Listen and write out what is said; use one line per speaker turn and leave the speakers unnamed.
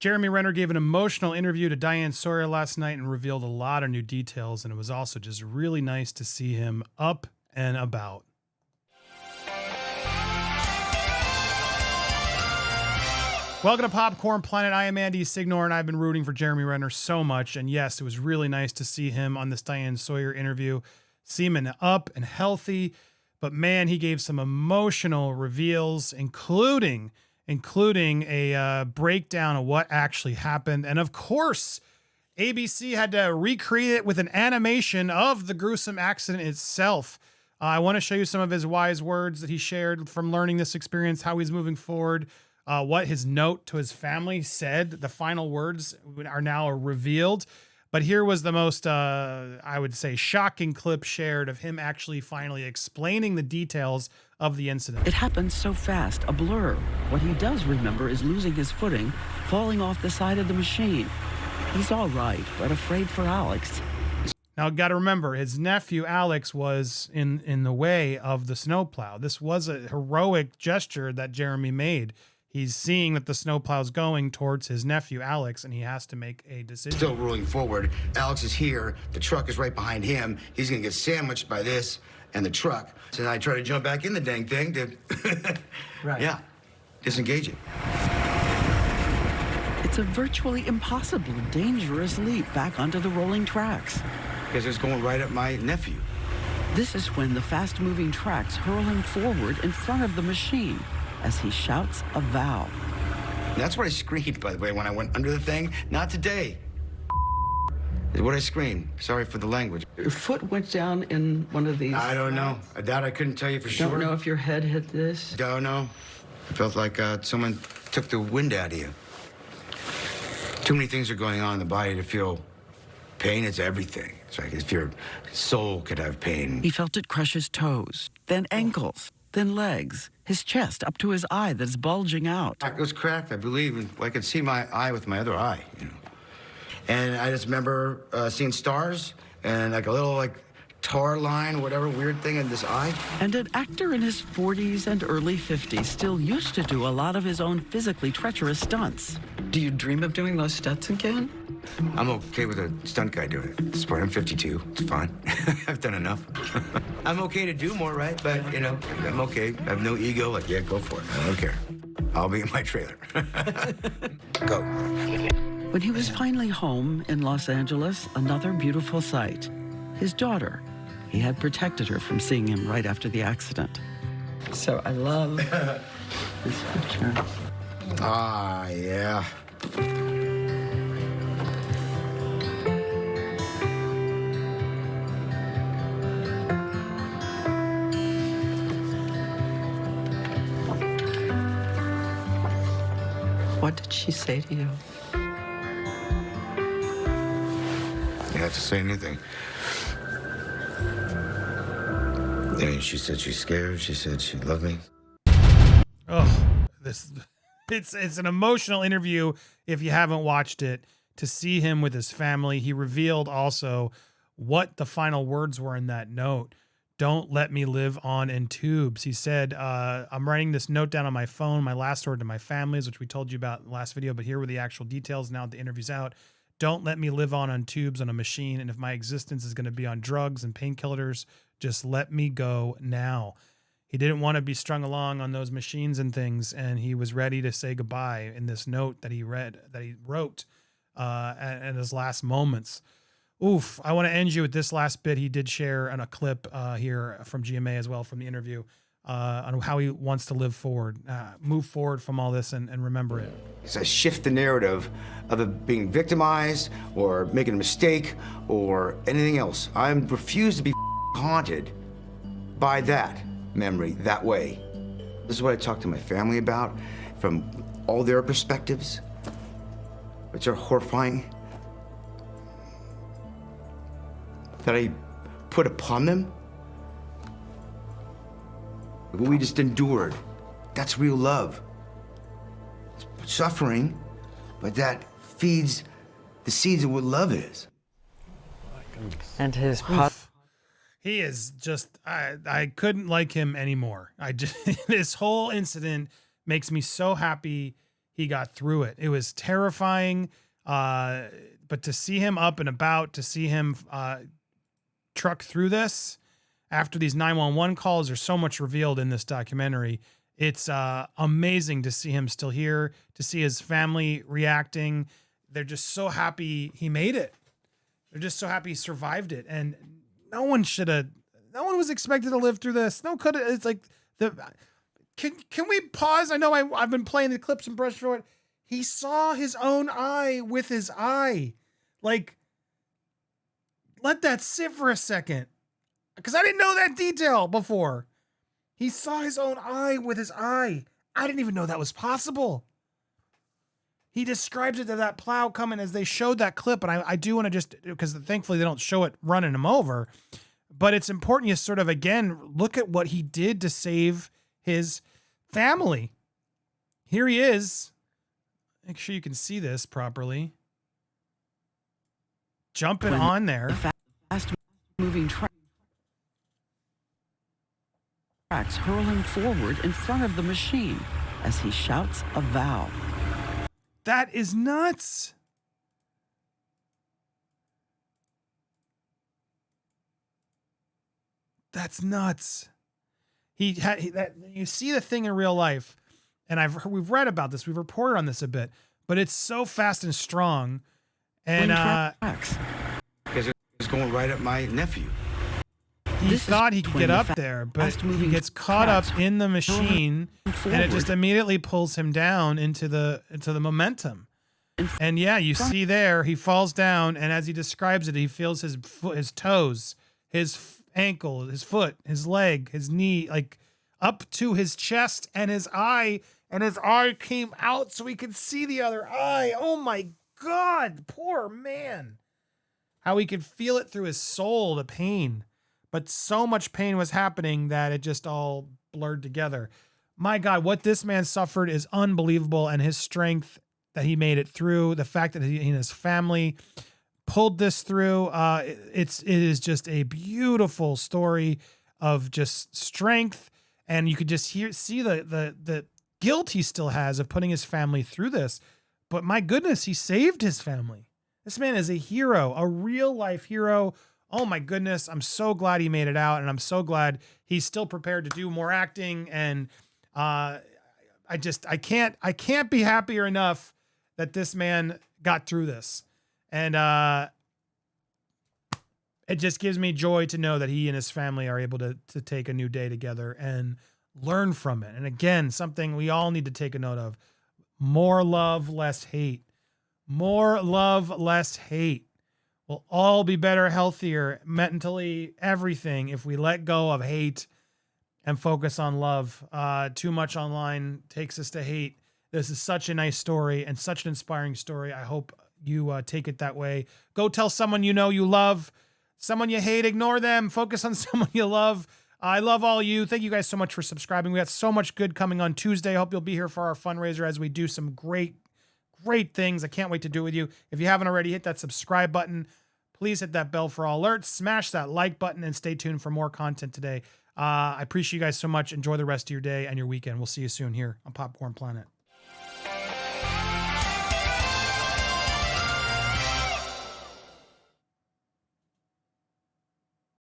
Jeremy Renner gave an emotional interview to Diane Sawyer last night and revealed a lot of new details, and it was also just really nice to see him up and about. Welcome to Popcorn Planet. I am Andy Signore, and I've been rooting for Jeremy Renner so much. And yes, it was really nice to see him on this Diane Sawyer interview, seeming up and healthy. But man, he gave some emotional reveals, including a breakdown of what actually happened. And of course, ABC had to recreate it with an animation of the gruesome accident itself. I want to show you some of his wise words that he shared from learning this experience, how he's moving forward. What his note to his family said. The final words are now revealed. But here was the most, I would say, shocking clip shared of him actually finally explaining the details of the incident.
It happened so fast, a blur. What he does remember is losing his footing, falling off the side of the machine. He's all right, but afraid for Alex.
Now, got to remember, his nephew Alex was in the way of the snowplow. This was a heroic gesture that Jeremy made. He's seeing that the snowplow's going towards his nephew, Alex, and he has to make a decision.
Still rolling forward. Alex is here. The truck is right behind him. He's going to get sandwiched by this and the truck. So I try to jump back in the dang thing to,
Right.
Yeah, disengage it.
It's a virtually impossible, dangerous leap back onto the rolling tracks.
Because it's going right at my nephew.
This is when the fast-moving tracks hurl him forward in front of the machine as he shouts a vow.
That's what I screamed, by the way, when I went under the thing. Not today. Is what I screamed. Sorry for the language.
Your foot went down in one of these.
I don't know. That I couldn't tell you for sure.
Don't know if your head hit this.
Don't know. It felt like someone took the wind out of you. Too many things are going on in the body to feel pain. It's everything. It's like if your soul could have pain.
He felt it crush his toes, then ankles, then legs, his chest up to his eye that's bulging out.
It was cracked, I believe, and I could see my eye with my other eye, you know. And I just remember seeing stars and like a little tar line, whatever weird thing in this eye.
And an actor in his 40s and early 50s still used to do a lot of his own physically treacherous stunts.
Do you dream of doing those stunts again?
I'm okay with a stunt guy doing it. It's fine. I'm 52. It's fine. I've done enough. I'm okay to do more, right? But, you know, I'm okay. I have no ego. Like, yeah, go for it. I don't care. I'll be in my trailer. Go.
When he was finally home in Los Angeles, another beautiful sight. His daughter. He had protected her from seeing him right after the accident.
So I love this picture.
Ah, yeah.
What did she say to you?
You have to say anything. I mean, she said she's scared. She said she loved me.
Oh, it's an emotional interview if you haven't watched it, to see him with his family. He revealed also what the final words were in that note. Don't let me live on in tubes. He said, I'm writing this note down on my phone, my last word to my families, which we told you about in the last video, but here were the actual details now that the interview's out. Don't let me live on tubes on a machine. And if my existence is going to be on drugs and painkillers, just let me go now. He didn't want to be strung along on those machines and things, and he was ready to say goodbye in this note that he wrote at his last moments. Oof. I want to end you with this last bit. He did share on a clip here from GMA as well, from the interview, on how he wants to live forward, move forward from all this and remember it.
It's a shift the narrative of it being victimized or making a mistake or anything else. I refuse to be haunted by that memory that way. This is what I talk to my family about from all their perspectives, which are horrifying, that I put upon them. What we just endured, that's real love. It's suffering, but that feeds the seeds of what love is.
And his
He is just, I couldn't like him anymore. This whole incident makes me so happy he got through it. It was terrifying. But to see him up and about, to see him truck through this after these 911 calls, there's so much revealed in this documentary. It's amazing to see him still here, to see his family reacting. They're just so happy he made it. They're just so happy he survived it. And no one was expected to live through this. It's like can we pause? I know I've been playing the clips and brush through it. He saw his own eye with his eye. Like, let that sit for a second. Because I didn't know that detail before. He saw his own eye with his eye. I didn't even know that was possible. He describes it to that plow coming as they showed that clip. And I do want to just, because thankfully they don't show it running him over. But it's important you sort of, again, look at what he did to save his family. Here he is. Make sure you can see this properly. Jumping on there.
Fast-moving tracks hurling forward in front of the machine as he shouts a vow.
That is nuts. That's nuts. You see the thing in real life, and we've read about this, we've reported on this a bit, but it's so fast and strong. And
because it's going right at my nephew.
He thought he could get up there, but he gets caught up in the machine, and it just immediately pulls him down into the momentum. And yeah, you see there, he falls down, and as he describes it, he feels his toes, his ankle, his foot, his leg, his knee, like up to his chest and his eye came out so he could see the other eye. Oh my God, poor man. How he could feel it through his soul, the pain. But so much pain was happening that it just all blurred together. My God, what this man suffered is unbelievable, and his strength that he made it through, the fact that he and his family pulled this through, it is just a beautiful story of just strength, and you could just see the guilt he still has of putting his family through this. But my goodness, he saved his family. This man is a hero, a real life hero. Oh my goodness, I'm so glad he made it out, and I'm so glad he's still prepared to do more acting. And I can't be happier enough that this man got through this. And it just gives me joy to know that he and his family are able to take a new day together and learn from it. And again, something we all need to take a note of: more love, less hate. More love, less hate. We'll all be better, healthier, mentally, everything, if we let go of hate and focus on love. Too much online takes us to hate. This is such a nice story and such an inspiring story. I hope you take it that way. Go tell someone you know you love. Someone you hate, ignore them. Focus on someone you love. I love all you. Thank you guys so much for subscribing. We got so much good coming on Tuesday. I hope you'll be here for our fundraiser as we do some great things. I can't wait to do it with you. If you haven't already, hit that subscribe button. Please hit that bell for all alerts. Smash that like button and stay tuned for more content today. I appreciate you guys so much. Enjoy the rest of your day and your weekend. We'll see you soon here on Popcorn Planet.